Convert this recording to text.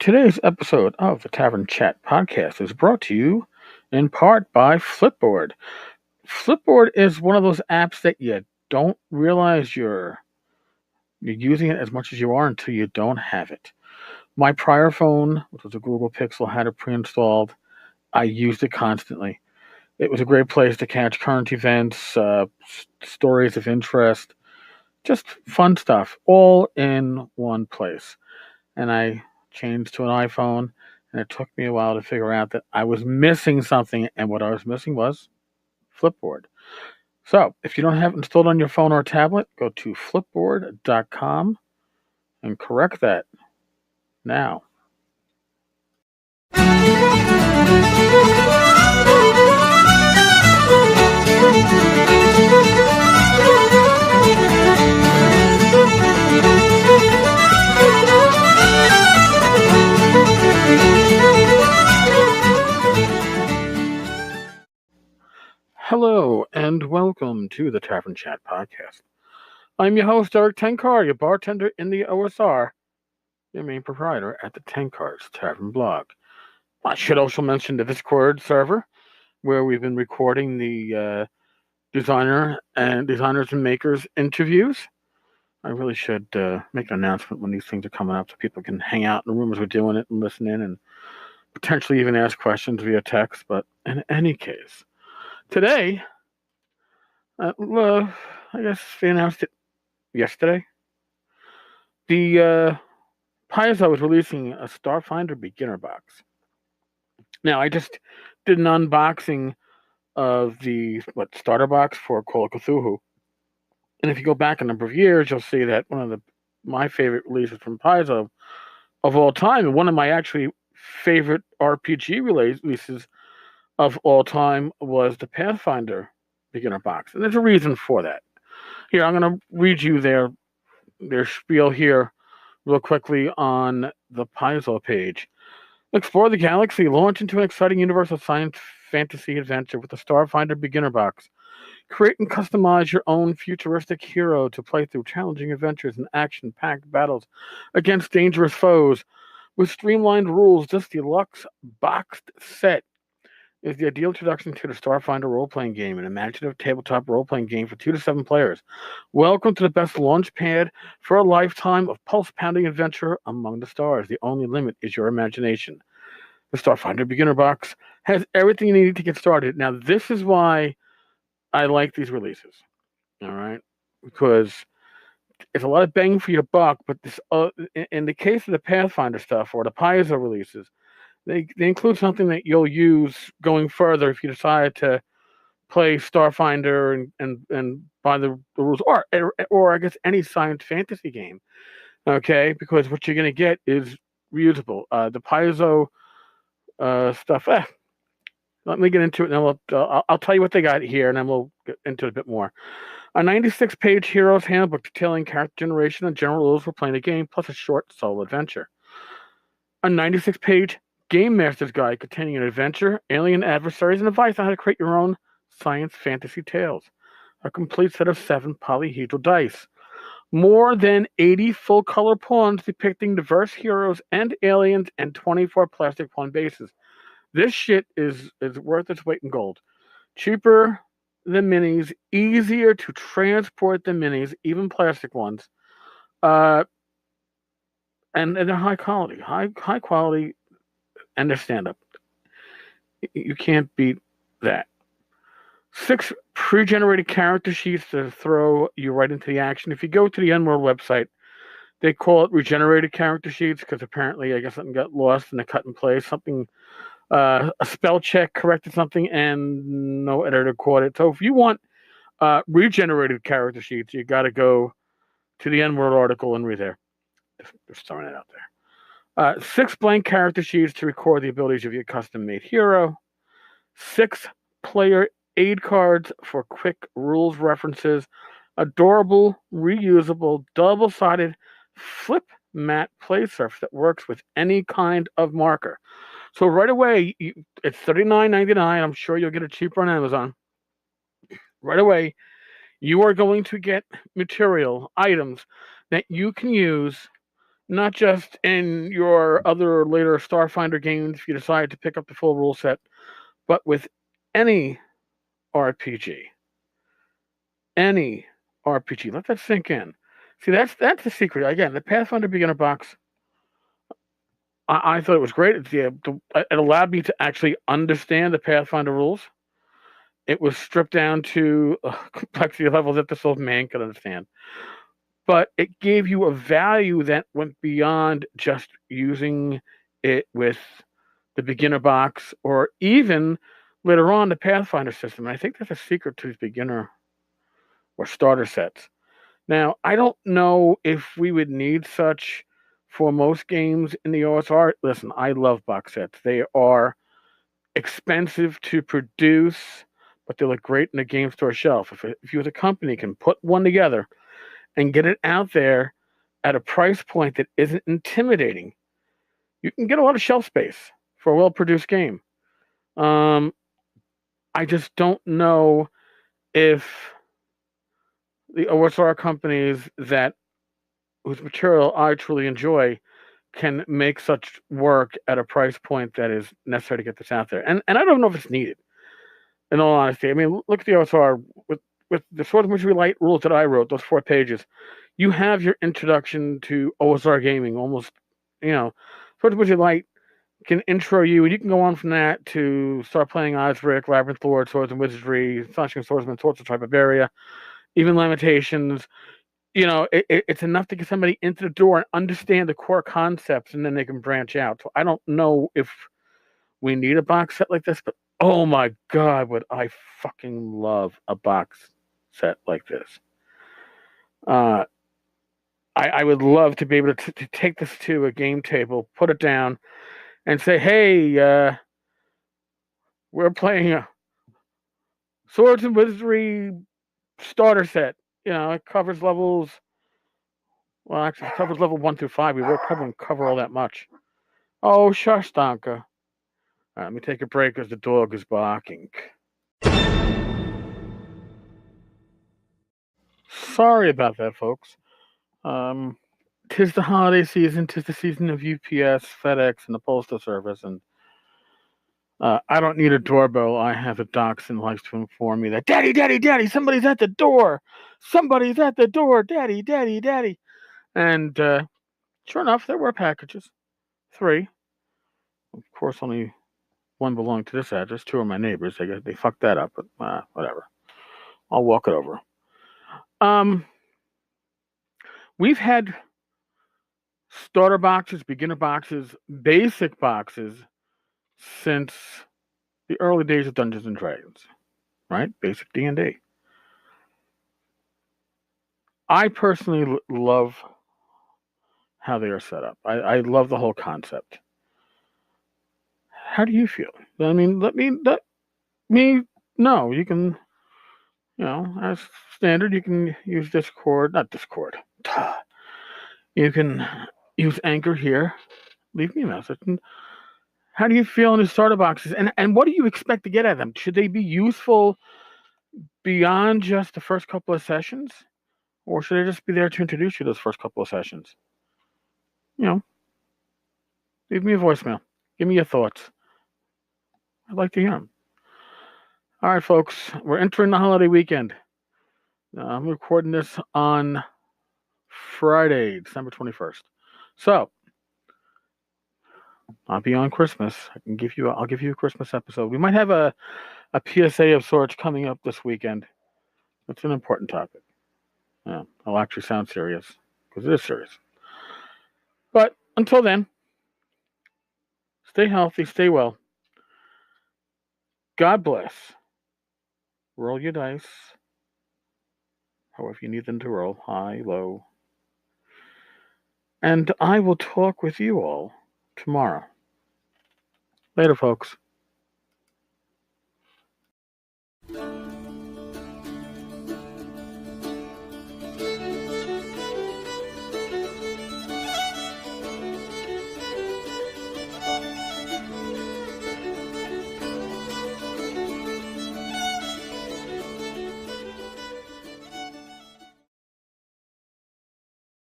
Today's episode of the Tavern Chat podcast is brought to you in part by Flipboard. Flipboard is one of those apps that you don't realize you're using it as much as you are until you don't have it. My prior phone, which was a Google Pixel, had it pre-installed. I used it constantly. It was a great place to catch current events, stories of interest, just fun stuff, all in one place. And I changed to an iPhone, and it took me a while to figure out that I was missing something, and what I was missing was Flipboard. So, if you don't have it installed on your phone or tablet, go to flipboard.com and correct that now. Hello, and welcome to the Tavern Chat podcast. I'm your host, Eric Tenkar, your bartender in the OSR, your main proprietor at the Tenkar's Tavern blog. I should also mention the Discord server, where we've been recording the designers and makers interviews. I really should make an announcement when these things are coming up so people can hang out in the rooms we're doing it and listen in and potentially even ask questions via text. But in any case, today, I guess they announced it yesterday. The Paizo is releasing a Starfinder beginner box. Now, I just did an unboxing of the starter box for Call of Cthulhu. And if you go back a number of years, you'll see that one of my favorite releases from Paizo of all time, and one of my actually favorite RPG releases of all time, was the Pathfinder beginner box. And there's a reason for that. Here, I'm going to read you their spiel here real quickly on the Paizo page. Explore the galaxy, launch into an exciting universe of science fantasy adventure with the Starfinder beginner box. Create and customize your own futuristic hero to play through challenging adventures and action-packed battles against dangerous foes. With streamlined rules, this deluxe boxed set is the ideal introduction to the Starfinder role-playing game, an imaginative tabletop role-playing game for 2 to 7 players. Welcome to the best launch pad for a lifetime of pulse-pounding adventure among the stars. The only limit is your imagination. The Starfinder beginner box has everything you need to get started. Now, this is why I like these releases, all right? Because it's a lot of bang for your buck, but this, in the case of the Pathfinder stuff or the Paizo releases, they include something that you'll use going further if you decide to play Starfinder and by the rules, or I guess any science fantasy game, okay? Because what you're going to get is reusable. The Paizo stuff, let me get into it, and then I'll tell you what they got here, and then we'll get into it a bit more. A 96-page Hero's Handbook detailing character generation and general rules for playing the game, plus a short solo adventure. A 96-page Game Master's Guide containing an adventure, alien adversaries, and advice on how to create your own science fantasy tales. A complete set of 7 polyhedral dice. More than 80 full-color pawns depicting diverse heroes and aliens, and 24 plastic pawn bases. This shit is worth its weight in gold. Cheaper than minis, easier to transport than minis, even plastic ones. And they're high quality. High quality, and they're stand-up. You can't beat that. 6 pre-generated character sheets to throw you right into the action. If you go to the Unworld website, they call it regenerated character sheets because apparently, I guess, something got lost in the cut and play. Something, a spell check corrected something, and no editor caught it. So if you want regenerated character sheets, you got to go to the N-Word article and read there. Just throwing it out there. 6 blank character sheets to record the abilities of your custom-made hero. 6 player aid cards for quick rules references. Adorable, reusable, double-sided flip mat play surface that works with any kind of marker. So right away, it's $39.99. I'm sure you'll get it cheaper on Amazon. Right away, you are going to get material, items that you can use not just in your other later Starfinder games if you decide to pick up the full rule set, but with any RPG. Any RPG. Let that sink in. See, that's the secret. Again, the Pathfinder Beginner Box, I thought it was great. It allowed me to actually understand the Pathfinder rules. It was stripped down to a complexity level that this old man could understand. But it gave you a value that went beyond just using it with the beginner box or even later on the Pathfinder system. And I think that's a secret to these beginner or starter sets. Now, I don't know if we would need such for most games in the OSR. Listen, I love box sets. They are expensive to produce, but they look great in a game store shelf. If you as a company can put one together and get it out there at a price point that isn't intimidating, you can get a lot of shelf space for a well-produced game. I just don't know if the OSR companies that whose material I truly enjoy can make such work at a price point that is necessary to get this out there. And I don't know if it's needed. In all honesty, I mean, look at the OSR with the Swords and Wizardry Light rules that I wrote, those 4 pages. You have your introduction to OSR gaming almost, Swords and Wizardry Light can intro you, and you can go on from that to start playing Osric, Labyrinth Lord, Swords and Wizardry, Astonishing Swordsman, Swords of Bavaria, even Lamentations. It's enough to get somebody into the door and understand the core concepts, and then they can branch out. So I don't know if we need a box set like this, but oh my God, would I fucking love a box set like this. I would love to be able to take this to a game table, put it down, and say, hey, we're playing a Swords and Wizardry starter set. It covers levels. Well, actually, it covers level 1 through 5. We won't cover all that much. Oh, shush, Donka. Let me take a break as the dog is barking. Sorry about that, folks. Tis the holiday season. Tis the season of UPS, FedEx, and the Postal Service, and I don't need a doorbell. I have a dachshund who likes to inform me that, Daddy, Daddy, Daddy, somebody's at the door. Somebody's at the door. Daddy, Daddy, Daddy. And sure enough, there were packages. 3. Of course, only 1 belonged to this address. 2 are my neighbors. They fucked that up, but whatever. I'll walk it over. We've had starter boxes, beginner boxes, basic boxes since the early days of Dungeons and Dragons, right? Basic D&D. I personally love how they are set up. I love the whole concept. How do you feel? I mean, let me know. You can, as standard, you can use Discord, not Discord. You can use Anchor here. Leave me a message. And how do you feel in the starter boxes? And what do you expect to get out of them? Should they be useful beyond just the first couple of sessions? Or should they just be there to introduce you to those first couple of sessions? Leave me a voicemail. Give me your thoughts. I'd like to hear them. All right, folks. We're entering the holiday weekend. I'm recording this on Friday, December 21st. So, I'll be on Christmas. I'll give you a Christmas episode. We might have a PSA of sorts coming up this weekend. It's an important topic. Yeah, I'll actually sound serious because it is serious. But until then, stay healthy, stay well. God bless. Roll your dice, however you need them to roll, high, low. And I will talk with you all tomorrow. Later, folks.